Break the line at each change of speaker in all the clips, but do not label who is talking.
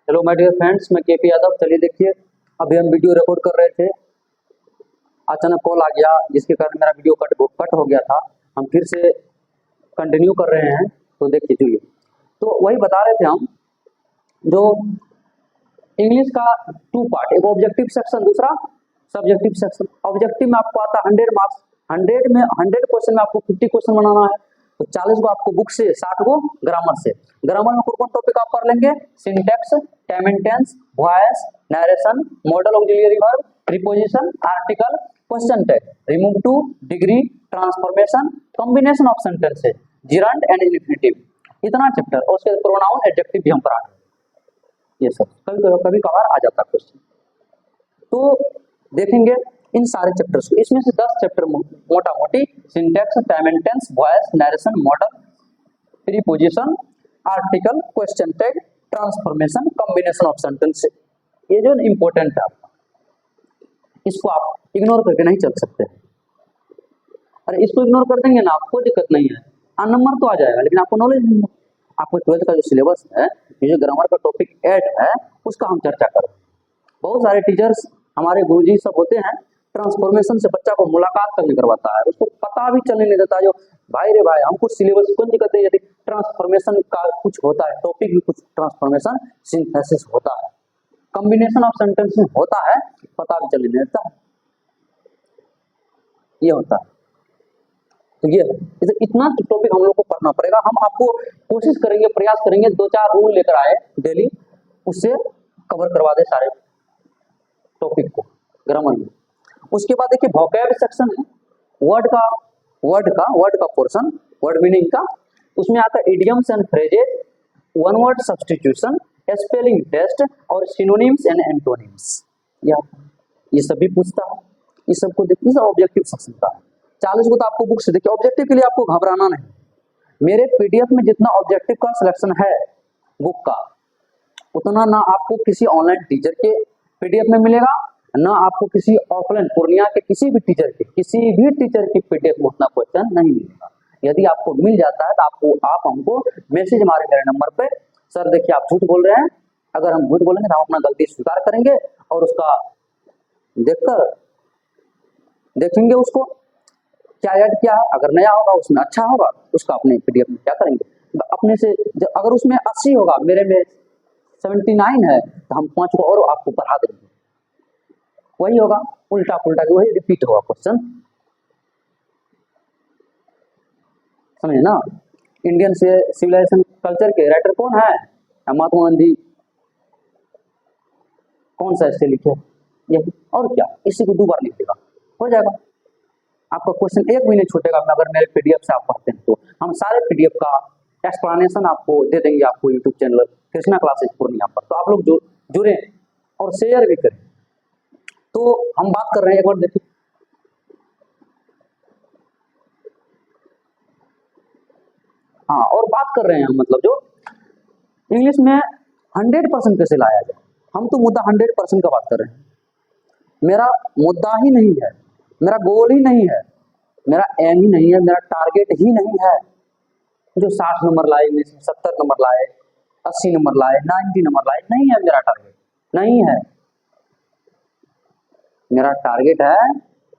Hello my dear friends, मैं KP Yadav. चलिए देखिए, अभी हम वीडियो रिकॉर्ड कर रहे थे, अचानक कॉल आ गया जिसके कारण मेरा वीडियो कट हो गया था। हम फिर से कंटिन्यू कर रहे हैं, तो देखिए चलिए। तो वही बता रहे थे हम, जो इंग्लिश का टू पार्ट, एक ऑब्जेक्टिव सेक्शन, दूसरा सब्जेक्टिव सेक्शन। ऑब्जेक्टिव में आपको आता है 100 मार्क्स, 100 क्वेश्चन में आपको 50 क्वेश्चन बनाना है। तो 40 को आपको बुक से, 60 को ग्रामर से। ग्रामर में कौन कौन टॉपिक आप पढ़ लेंगे? Syntax, time and tense, voice, narration, modal auxiliary verb, preposition, article, question tag, remove to, degree, transformation, combination of sentences, gerund and infinitive, इतना चैप्टर। और उसके प्रोनाउन, एडजेक्टिव भी हम पढ़ाएंगे। ये सब कभी कभार आ जाता है क्वेश्चन, तो देखेंगे इन सारे चैप्टर्स को। इसमें से 10 चैप्टर मोटा मोटी syntax, time and tense, voice, narration, modal, preposition, article, question tag, transformation, combination of sentence, ये जो इंपॉर्टेंट है आपका, इसको आप इग्नोर करके नहीं चल सकते। अरे इसको इग्नोर कर देंगे ना, आपको दिक्कत नहीं है, नंबर तो आ जाएगा, लेकिन आपको नॉलेज नहीं है। आपको 12th का जो सिलेबस है, ये जो ग्रामर का टॉपिक 8 है, उसका हम चर्चा करें। बहुत सारे टीचर्स, हमारे गुरुजी सब होते हैं, ट्रांसफॉर्मेशन से बच्चा को मुलाकात तक नहीं करवाता है, उसको पता भी चलने नहीं देता। जो भाई रे भाई, हमको सिलेबस कौन दिक्कत है, यदि ट्रांसफॉर्मेशन का कुछ होता है, टॉपिक भी कुछ ट्रांसफॉर्मेशन, सिंथेसिस होता है, कॉम्बिनेशन ऑफ सेंटेंस होता है, पता भी चलने नहीं देता है, ये होता है। तो ये इतना टॉपिक हम लोग को पढ़ना पड़ेगा। हम आपको कोशिश करेंगे, प्रयास करेंगे, 2-4 रूल लेकर आए डेली, उससे कवर करवा दे सारे टॉपिक को ग्रामर में। उसके बाद देखिए वोकैब सेक्शन है, वर्ड का पोर्शन, वर्ड मीनिंग का। उसमें आता है idioms and phrases, one word substitution, spelling test और सिनोनिम्स एंड एंटोनिम्स। ये सभी पूछता है, ये सबको देखिए, सब ऑब्जेक्टिव सेक्शन का है। 40 को तो आपको बुक से देखिए। ऑब्जेक्टिव के लिए आपको घबराना नहीं, मेरे पीडीएफ में जितना ऑब्जेक्टिव का सिलेक्शन है बुक का, उतना ना आपको किसी ऑनलाइन टीचर के पीडीएफ में मिलेगा, ना आपको किसी ऑफलाइन पूर्णिया के किसी भी टीचर की पीडीएफ में उतना क्वेश्चन नहीं मिलेगा। यदि आपको मिल जाता है तो आप हमको मैसेज मारे मेरे नंबर पे, सर देखिए आप झूठ बोल रहे हैं। अगर हम झूठ बोलेंगे तो हम अपना गलती स्वीकार करेंगे और उसका देखेंगे उसको क्या ऐड किया है। अगर नया होगा, उसमें अच्छा होगा, उसका अपने पीडीएफ में क्या करेंगे, अपने से। अगर उसमें 80 होगा, मेरे में 79 है, तो हम 5 को और आपको बढ़ा देंगे। वही होगा, उल्टा पुल्टा के वही रिपीट होगा क्वेश्चन, समझे ना। इंडियन सिविलाइजेशन कल्चर के राइटर कौन है? महात्मा गांधी। कौन सा ऐसे लिखे, यही। और क्या, इसी को 2 बार लिख देगा, हो जाएगा। आपका क्वेश्चन एक भी नहीं छूटेगा। अगर मेरे पीडीएफ से आप पढ़ते हैं तो हम सारे पीडीएफ का एक्सप्लेनेशन आपको दे देंगे, आपको YouTube channel Krishna classes Purnia पर। तो आप लोग जुड़े और शेयर भी करें। तो हम बात कर रहे हैं, एक बार देखिए, हाँ, और बात कर रहे हैं हम, मतलब जो इंग्लिश में 100% कैसे लाया जाए। हम तो मुद्दा 100% का बात कर रहे हैं। मेरा मुद्दा ही नहीं है, मेरा गोल ही नहीं है, मेरा एम ही नहीं है, मेरा टारगेट ही नहीं है जो 60 नंबर लाए, 70 नंबर लाए, 80 नंबर लाए, 90 नंबर लाए। नहीं है मेरा टारगेट, नहीं है। मेरा टारगेट है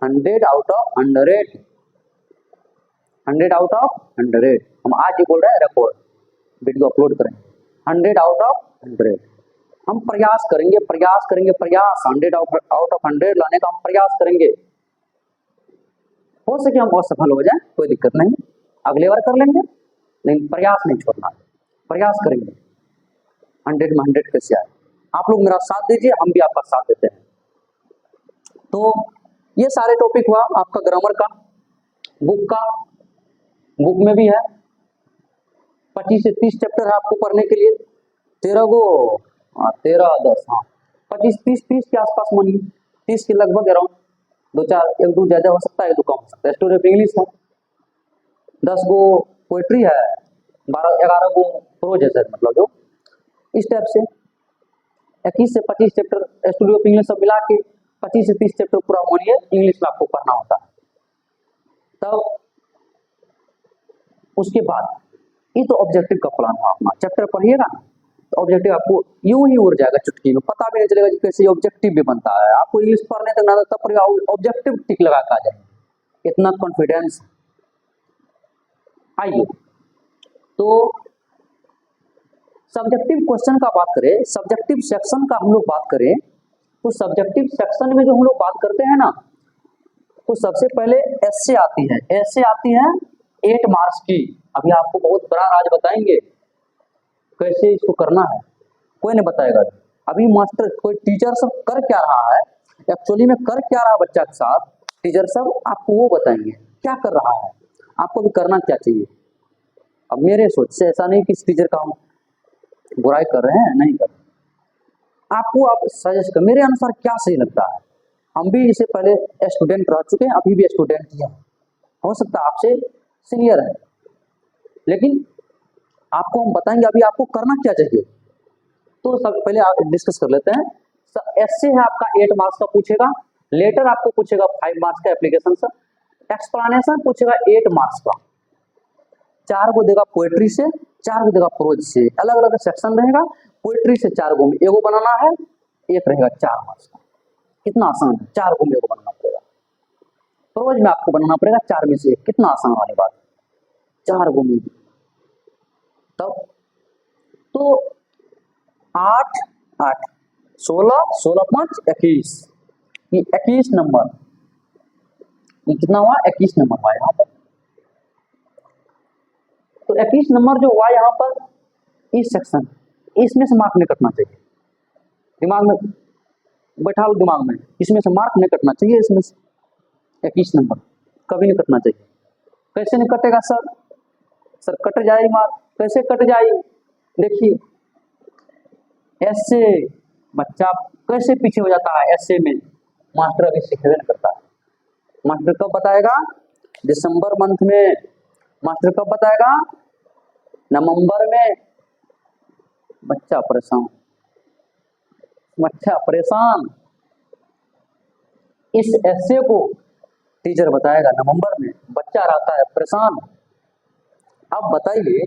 100 आउट ऑफ 100, 100 आउट ऑफ 100। हम आज ही बोल रहे हैं, रिकॉर्ड वीडियो अपलोड करेंगे, 100 आउट ऑफ 100। हम प्रयास करेंगे, 100 आउट ऑफ 100 लाने का हम प्रयास करेंगे। हो सके हम असफल हो जाए, कोई दिक्कत नहीं, अगले बार कर लेंगे, लेकिन प्रयास नहीं छोड़ना, प्रयास करेंगे 100 में 100 कैसे आए। आप लोग मेरा साथ दीजिए, हम भी आपका साथ देते हैं। तो ये सारे टॉपिक हुआ आपका ग्रामर का। बुक में भी है 25 से 30 चैप्टर है आपको पढ़ने के लिए। 13 को 13 10, हाँ 25-30 के आसपास मानिए, 30 के लगभग अराउंड। 2-4, 1-2 ज्यादा हो सकता है, 1-2 कम हो सकता है। स्टोरी ऑफ इंग्लिश है, 10 को पोएट्री है, 12-11 को प्रोज है सर, मतलब जो इस टाइप से 21 से 25 चैप्टर स्टोरी ऑफ इंग्लिश सब मिला के 25 से 30 चैप्टर पूरा मानिए इंग्लिश में आपको पढ़ना होता है। तब उसके बाद ये तो ऑब्जेक्टिव का प्लान हुआ, अपना चैप्टर पढ़िएगा, तो ऑब्जेक्टिव आपको यूं ही उड़ जाएगा चुटकी में, पता भी नहीं चलेगा कि कैसे ऑब्जेक्टिव भी बनता है। आपको इंग्लिश पढ़ने तक ना तब पर ऑब्जेक्टिव टिक लगा के आ जाएंगे, इतना कॉन्फिडेंस। आइए तो सब्जेक्टिव क्वेश्चन का बात करें, सब्जेक्टिव सेक्शन का हम लोग बात करें, तो सब्जेक्टिव सेक्शन में जो हम लोग बात करते हैं ना, तो सबसे पहले एस्से आती है, एस्से आती है 8 मार्क्स की। अभी आपको बहुत बड़ा राज बताएंगे कैसे इसको करना है, कोई नहीं बताएगा। अभी मास्टर कोई टीचर सब कर क्या रहा है, एक्चुअली में कर क्या रहा है बच्चा के साथ, टीचर सब आपको वो बताएंगे क्या कर रहा है, आपको भी करना क्या चाहिए। अब मेरे सोच से ऐसा नहीं कि इस टीचर का हम बुराई कर रहे हैं, नहीं कर रहे, आपको आप सजेस्ट कर मेरे अनुसार क्या सही लगता है। हम भी इससे पहले स्टूडेंट रह चुके हैं, अभी भी स्टूडेंट ही हैं, हो सकता है आपसे सीनियर है, लेकिन आपको हम बताएंगे अभी आपको करना क्या चाहिए। तो सब पहले आप डिस्कस कर लेते हैं। एस्से है आपका 8 मार्क्स का पूछेगा, लेटर आपको पूछेगा 5 मार्क्स का एप्लीकेशन से, एक्सप्लेनेशन पूछेगा 8 मार्क्स का, 4 को देगा पोएट्री से, 4 को देगा प्रोज से, अलग अलग सेक्शन रहेगा। पोएट्री से 4 को में एगो बनाना है, एक रहेगा 4 मार्क्स का। कितना आसान है, 4 को में एगो बनाना पड़ेगा। प्रोज में आपको बनाना पड़ेगा 4 में से एक, कितना आसान वाली बात, 4 को में। तब तो 8 8 16 16 5 21, ये 21 नंबर, ये कितना हुआ 21 नंबर हुआ यहाँ पर। तो 21 नंबर जो हुआ यहाँ पर इस सेक्शन, इसमें से मार्क नहीं कटना चाहिए, दिमाग में बैठा लो, दिमाग में इसमें से मार्क नहीं कटना चाहिए, इसमें से 21 नंबर कभी नहीं कटना चाहिए। कैसे नहीं कटेगा सर, सर कट जाएगी मार्क, कैसे कट जाएगी, देखिए ऐसे बच्चा कैसे पीछे हो जाता है ऐसे में, मास्टर अभी सिखेबे नहीं करता है। मास्टर कब बताएगा, दिसंबर मंथ में, मास्टर कब बताएगा, नवंबर में। बच्चा परेशान, बच्चा परेशान, इस ऐसे को टीचर बताएगा नवंबर में, बच्चा रहता है परेशान। अब बताइए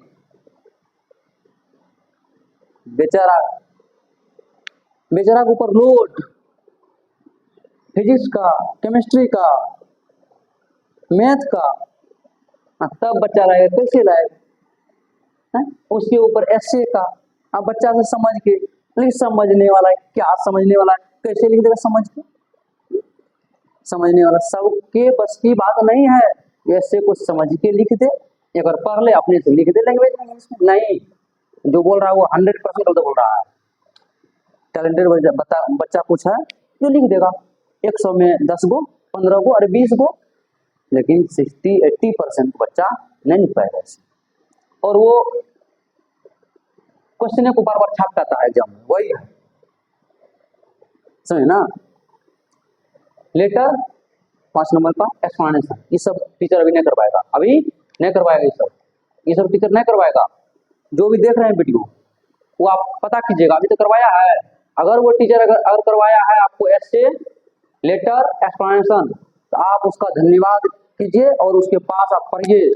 बेचारा, बेचारा के ऊपर लोड, फिजिक्स का, केमिस्ट्री का, मैथ का, तब बच्चा लाएगा, कैसे लाएगा, उसके ऊपर एस्से का। अब बच्चा से समझ के, नहीं समझने वाला है, क्या समझने वाला है, कैसे लिख देगा समझ के, समझने वाला सबके बस की बात नहीं है, ऐसे कुछ समझ के लिख दे, अगर पढ़ ले अपने से लिख दे लैंग्वेज में, इंग्लिश में नहीं, जो बोल रहा है वो 100% गलत बोल रहा है। टैलेंटेड बच्चा कुछ है जो लिख देगा 100 में 10 गो 15 गो और 20 गो, लेकिन 60-80% बच्चा नहीं लिख पाएगा ऐसे, और वो क्वेश्चन को बार बार छाप पाता है एग्जाम में, वही है, समझे ना। लेटर 5 नंबर का, एक्सप्लेनेशन, ये सब टीचर अभी नहीं करवाएगा, अभी नहीं करवाएगा, ये सब टीचर नहीं करवाएगा। जो भी देख रहे हैं वीडियो वो आप पता कीजिएगा, अभी तो करवाया है, अगर वो टीचर अगर करवाया है आपको एस्से, लेटर, एक्सप्लेनेशन, तो आप उसका धन्यवाद कीजिए और उसके पास आप पढ़िए,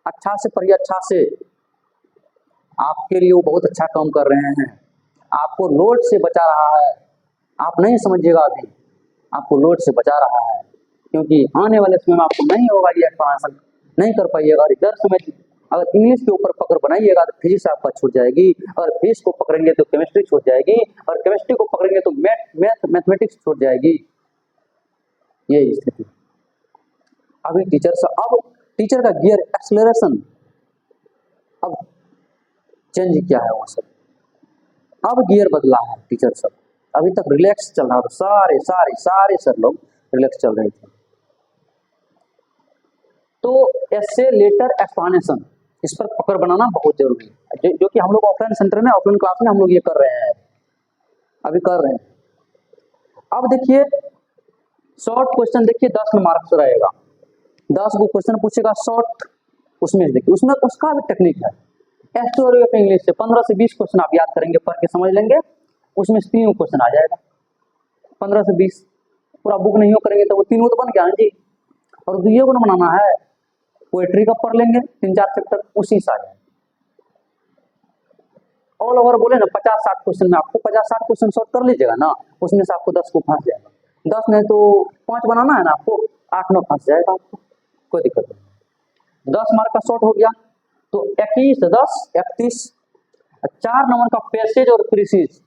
अच्छा से पढ़िए, अच्छा से, आपके लिए वो बहुत अच्छा काम कर रहे हैं, आपको लोड से बचा रहा है। आप नहीं समझिएगा, अभी आपको लोड से बचा रहा है, क्योंकि आने वाले समय में आपको नहीं होगा ये एक्सप्लेनेशन, नहीं कर पाइएगा। इधर समय अगर इंग्लिश के ऊपर पकड़ बनाइएगा तो फिजिक्स आपका छूट जाएगी, अगर फिजिक्स को पकड़ेंगे तो केमिस्ट्री छूट जाएगी, और केमिस्ट्री को पकड़ेंगे तो मैथमेटिक्स छूट जाएगी, ये स्थिति। अभी अब टीचर का गियर एक्सेलरेशन अब चेंज किया है, वो सब अब गियर बदला है टीचर सब। अभी तक रिलैक्स चल रहा था, सारे सारे सारे सर लोग रिलैक्स चल रहे थे। तो एस्से, लेटर, एक्सप्लेनेशन, इस पर पकड़ बनाना बहुत जरूरी है, जो कि हम लोग ऑफलाइन सेंटर में, ऑफलाइन क्लास में हम लोग ये कर रहे हैं, अभी कर रहे हैं। अब देखिए शॉर्ट क्वेश्चन, देखिए 10 मार्क्स रहेगा, 10 को क्वेश्चन पूछेगा शॉर्ट, उसमें देखिए उसमें उसका भी टेक्निक है। स्टोरी ऑफ इंग्लिश से 15 से 20 क्वेश्चन आप याद करेंगे, पढ़ के समझ लेंगे, उसमें 3 क्वेश्चन आ जाएगा, 15 से 20, पूरा बुक नहीं हो करेंगे तो वो 3 तो बन गया जी। और दुइये को बनाना है, पोएट्री का पढ़ लेंगे 3-4 चैप्टर, उसी से आ जाए। ऑल ओवर बोले ना 50-60 क्वेश्चन में आपको 50-60 क्वेश्चन सॉल्व कर लीजिएगा ना, उसमें से आपको 10 को फंस जाएगा, 10 नहीं तो 5 बनाना है ना आपको, 8-9 फंस जाएगा आपको, कोई दिक्कत नहीं। 10 मार्क का शॉर्ट हो गया तो 21, 10, 31, 4 नंबर का पैसेज और प्रीसीज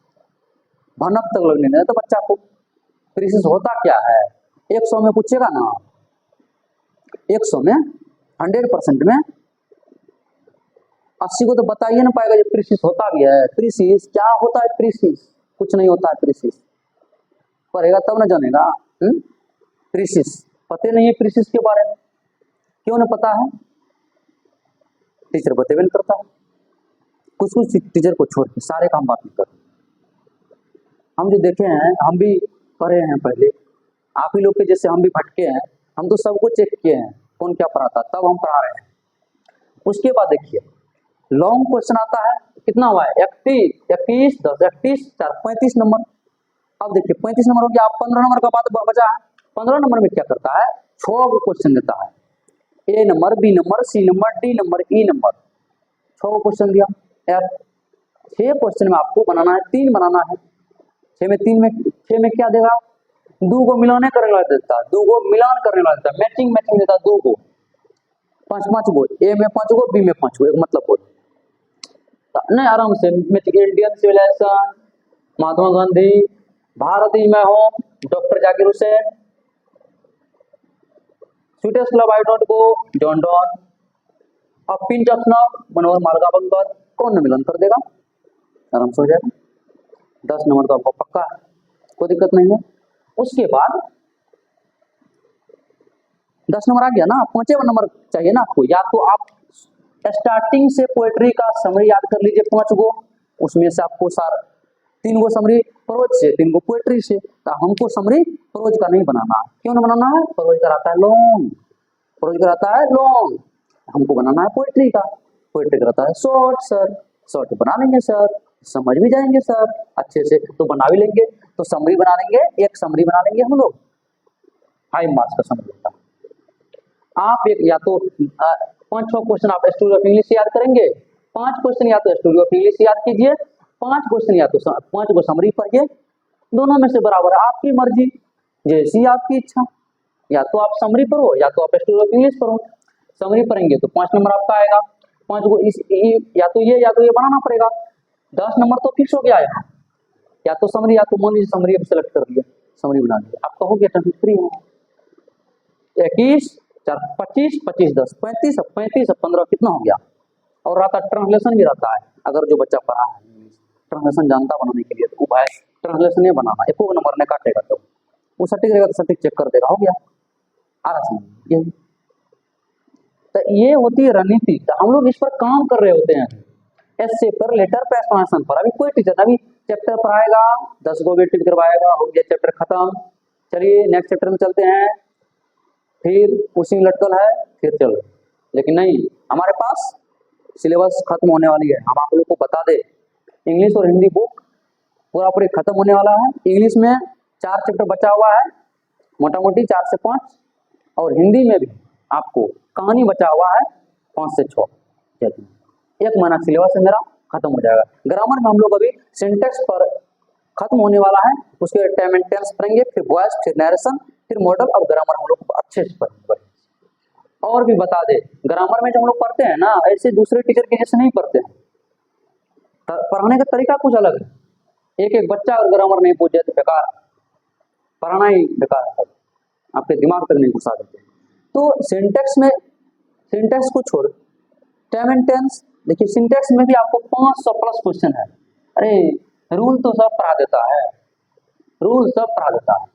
भनक तक लगने नहीं तो बच्चा को। प्रीसीज होता क्या है, 100 में पूछेगा ना, 100 में 100% में 80 को तो बता ही ना पाएगा ये प्रीसीज होता भी है। प्रीसीज क्या होता है, प्रीसीज कुछ नहीं होता है, प्रीसीज पढ़ेगा तब ना जानेगा। प्रीसीज पते नहीं है, प्रीसीज के बारे में क्यों नहीं पता है, टीचर बतेबे नहीं करता है, कुछ कुछ टीचर को छोड़ के सारे काम बात नहीं करते। हम जो देखे हैं, हम भी पढ़े हैं पहले, आप ही लोग के जैसे हम भी भटके हैं, हम तो सबको चेक किए हैं कौन क्या पढ़ाता, तब हम पढ़ा रहे हैं। उसके बाद देखिए लॉन्ग क्वेश्चन आता है, कितना हुआ है 31, 31, 10, 31, 4, 35 नंबर। अब देखिए 35 नंबर हो गया, आप 15 नंबर का बात बचा है। 15 नंबर में क्या करता है, 6 क्वेश्चन देता है, A number, B number, C number, D number, E number, 6 question दिया। 6 क्वेश्चन में आपको बनाना है, 3 बनाना है। 6 में क्या देगा, 2 को मिलाने करने वाला देता है, 2 को मिलान करने वाला देता है, मैचिंग देता है 2 को, 5 गो, ए में 5 गो, बी में 5 गो, एक मतलब बोल नहीं आराम से। इंडियन सिविलाइजेशन, महात्मा गांधी, भारतीय मैं हूं, doctor Zakir Hussain, sweetest club I don't go, John Donne, और पिंच ऑफ स्नॉक, मनोहर मार्गा बंकर, कौन न मिलन कर देगा, आराम से हो जाएगा। 10 नंबर तो आपको पक्का है, कोई दिक्कत नहीं है। उसके बाद 10 नंबर आ गया ना, 5वें नंबर चाहिए ना आपको, या तो आप स्टार्टिंग से पोएट्री का समरी याद कर लीजिए 5 गो, उसमें से आपको 3 गो समरी प्रोज से, 3 गो पोएट्री से। तो हमको समरी प्रोज का नहीं बनाना, क्यों नहीं बनाना है, प्रोज कराता है लॉन्ग, प्रोज कराता है लॉन्ग, हमको बनाना है पोएट्री का, पोएट्री कराता है शॉर्ट। सर शॉर्ट बना लेंगे सर, समझ भी जाएंगे सर अच्छे से, तो बना भी लेंगे, तो समरी बना लेंगे, एक समरी बना लेंगे हम लोग, 5 मार्क्स का समरी होता है। आप एक या तो 5-6 क्वेश्चन आप स्टोरी ऑफ इंग्लिश याद करेंगे, 5 क्वेश्चन या तो स्टोरी ऑफ इंग्लिश याद कीजिए, 5 क्वेश्चन या तो 5 को समरी पढ़िए, दोनों में से बराबर आपकी मर्जी, जैसी आपकी इच्छा, या तो आप समरी पढ़ो या तो आप स्टोरी ऑफ इंग्लिश पढ़ो। समरी पढ़ेंगे तो 5 नंबर आपका आएगा, 5 को या तो ये बनाना पड़ेगा, 10 नंबर तो फिक्स हो गया है, या तो समरी या तो मान लीजिए समरी अब सेलेक्ट कर लिया, समरी बना लिया, आपका हो गया 23 है। 21, 4, 25, 25, 10, 35, 35, 15 कितना हो गया। और रहता ट्रांसलेशन भी रहता है, अगर जो बच्चा पढ़ा है ट्रांसलेशन जानता बनाने के लिए, तो भाई ट्रांसलेशन ये बनाना, एक नंबर ने काटेगा तो वो सटीक रहेगा, तो सटीक चेक कर देगा, हो गया आराम से। तो ये होती है रणनीति, तो हम लोग इस पर काम कर रहे होते हैं, ऐसे पर लेटर पे एक्सप्लेनेशन पर। अभी कोई टीचर अभी चैप्टर पढ़ाएगा, 10 गो वेटिव करवाएगा, हो गया चैप्टर खत्म, चलिए नेक्स्ट चैप्टर में चलते हैं, फिर उसी में लटकल है, फिर चलो। लेकिन नहीं, हमारे पास सिलेबस खत्म होने वाली है, हम आप लोग को बता दे, इंग्लिश और हिंदी बुक पूरा पूरी खत्म होने वाला है। इंग्लिश में 4 चैप्टर बचा हुआ है, मोटा मोटी 4 से 5, और हिंदी में भी आपको कहानी बचा हुआ है 5 से 6, 1 महीना सिलेबस है मेरा, खत्म हो जाएगा। ग्रामर में हम लोग अभी सिंटेक्स पर खत्म होने वाला है, उसके टाइम एंड टेंस पढ़ेंगे, फिर वॉइस, फिर नरेशन, फिर मॉडल। अब ग्रामर हम लोग अच्छे से पढ़ेंगे। और भी बता दे, ग्रामर में जो हम लोग पढ़ते हैं ना, ऐसे दूसरे टीचर के जैसे नहीं पढ़ते हैं, पढ़ाने का तरीका कुछ अलग है। एक बच्चा अगर ग्रामर नहीं पूछ जाए तो बेकार, पढ़ाना ही बेकार है, आपके दिमाग तक नहीं घुसा देते। तो सिंटेक्स में, सिंटेक्स को छोड़, टाइम एंड टेंस देखिए, सिंटेक्स में भी आपको 500 प्लस क्वेश्चन है। अरे रूल तो सब पढ़ा देता है, रूल सब पढ़ा देता है।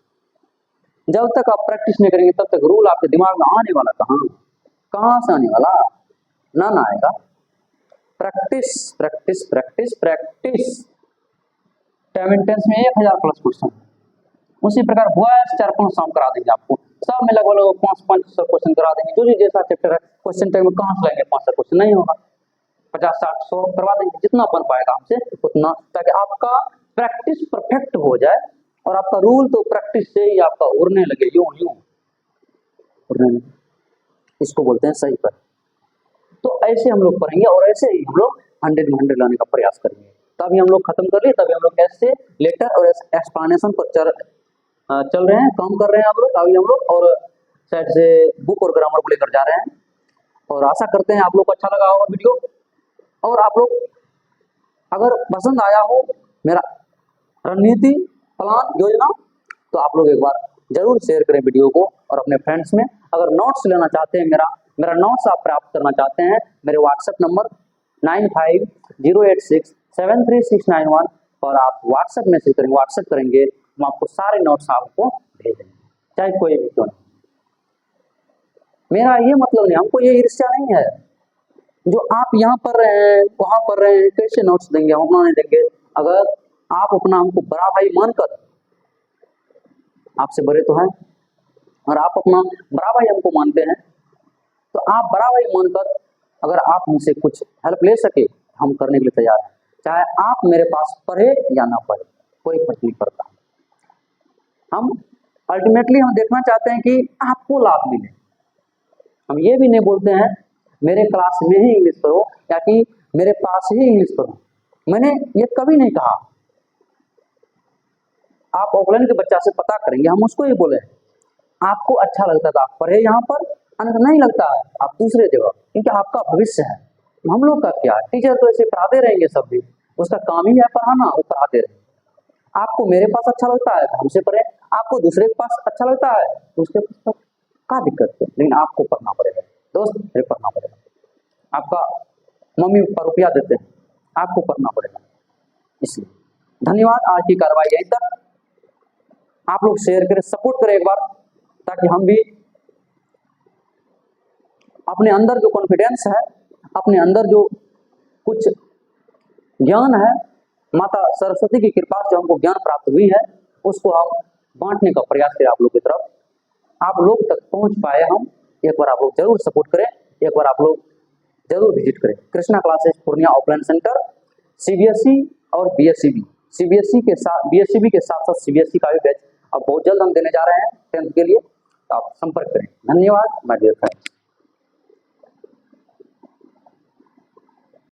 जब तक आप प्रैक्टिस नहीं करेंगे तब तक रूल आपके दिमाग में आने वाला कहाँ से आने वाला, ना आएगा। Practice practice practice practice. Time and tense में 1000 प्लस क्वेश्चन, उसी प्रकार वॉइस 4-5 सॉन्ग करा देंगे आपको, सब में लगभग 500 क्वेश्चन करा देंगे। जो जैसा चैप्टर है, क्वेश्चन टाइम में कहाँ से लाएंगे 500 क्वेश्चन, नहीं होगा, 50, 60, 100 करवा देंगे, जितना बन पाएगा हमसे उतना, ताकि आपका प्रैक्टिस परफेक्ट हो जाए, और आपका रूल तो प्रैक्टिस से ही आपका उड़ने लगे, यूं उड़ने लगे, इसको बोलते हैं सही पर। तो ऐसे हम लोग पढ़ेंगे, और ऐसे ही हम लोग 100 में 100 लाने का प्रयास करेंगे। तभी हम लोग खत्म कर लिए, तभी हम लोग ऐसे लेटर और एक्सप्लेनेशन पर चल रहे हैं, काम कर रहे हैं हम लोग अभी हम लोग, और साइड से बुक और ग्रामर को लेकर जा रहे हैं। और आशा करते हैं आप लोग को अच्छा लगा होगा वीडियो, और आप लोग अगर पसंद आया हो मेरा रणनीति प्लान योजना तो आप लोग एक बार जरूर शेयर करें वीडियो को और अपने फ्रेंड्स में। अगर नोट्स लेना चाहते हैं, मेरा नोट्स आप प्राप्त करना चाहते हैं, मेरे व्हाट्सएप नंबर 9508673691 पर आप व्हाट्सएप मैसेज करेंगे, व्हाट्सएप करेंगे, हम आपको सारे नोट्स आपको भेज देंगे, चाहे कोई भी क्यों नहीं। मेरा ये मतलब नहीं, हमको ये ईर्ष्या नहीं है जो आप यहाँ पढ़ रहे हैं वहां पढ़ रहे हैं, कैसे नोट्स देंगे, हम अपना नहीं देंगे। अगर आप अपना हमको बड़ा भाई मानकर, आपसे बड़े तो हैं, और आप अपना बड़ा भाई हमको मानते हैं, तो आप बड़ा भाई मानकर अगर आप मुझसे कुछ हेल्प ले सके हम करने के लिए तैयार हैं। चाहे आप मेरे पास पढ़े या ना पढ़े, कोई फर्क नहीं पड़ता। हम अल्टीमेटली हम देखना चाहते हैं कि आपको लाभ मिले। हम ये भी नहीं बोलते हैं मेरे क्लास में ही इंग्लिश पढ़ो या कि मेरे पास ही इंग्लिश पढ़ो, मैंने ये कभी नहीं कहा। आप ऑफलाइन के बच्चा से पता करेंगे, हम उसको ही बोले आपको अच्छा लगता था आप पढ़े यहाँ पर, नहीं लगता है आप दूसरे जगह, क्योंकि आपका भविष्य है। हम लोग का क्या, टीचर तो ऐसे पढ़ाते रहेंगे, सब भी उसका काम ही है पढ़ाना, वो पढ़ाते रहे। आपको मेरे पास अच्छा लगता है तो हमसे पढ़े, आपको दूसरे के पास अच्छा लगता है तो उसके पास क्या दिक्कत है, लेकिन आपको पढ़ना पड़ेगा दोस्त, पढ़ना पड़ेगा। आपका मम्मी पापा रुपया देते हैं, आपको पढ़ना पड़ेगा। इसलिए धन्यवाद, आज की कार्रवाई यहीं तक। आप लोग शेयर करें, सपोर्ट करें एक बार, ताकि हम भी अपने अंदर जो कॉन्फिडेंस है, अपने अंदर जो कुछ ज्ञान है, माता सरस्वती की कृपा से हमको ज्ञान प्राप्त हुई है, उसको हम बांटने का प्रयास करें आप लोग की तरफ, आप लोग तक पहुंच पाए हम। एक बार आप लोग जरूर सपोर्ट करें, एक बार आप लोग जरूर विजिट करें Krishna classes Purnia offline centre, CBSE और बीएसईबी, सीबीएसई के साथ बीएसईबी के साथ साथ सीबीएसई का भी बैच अब बहुत जल्द हम देने जा रहे हैं 10th के लिए, आप संपर्क करें। धन्यवाद माय डियर फ्रेंड्स।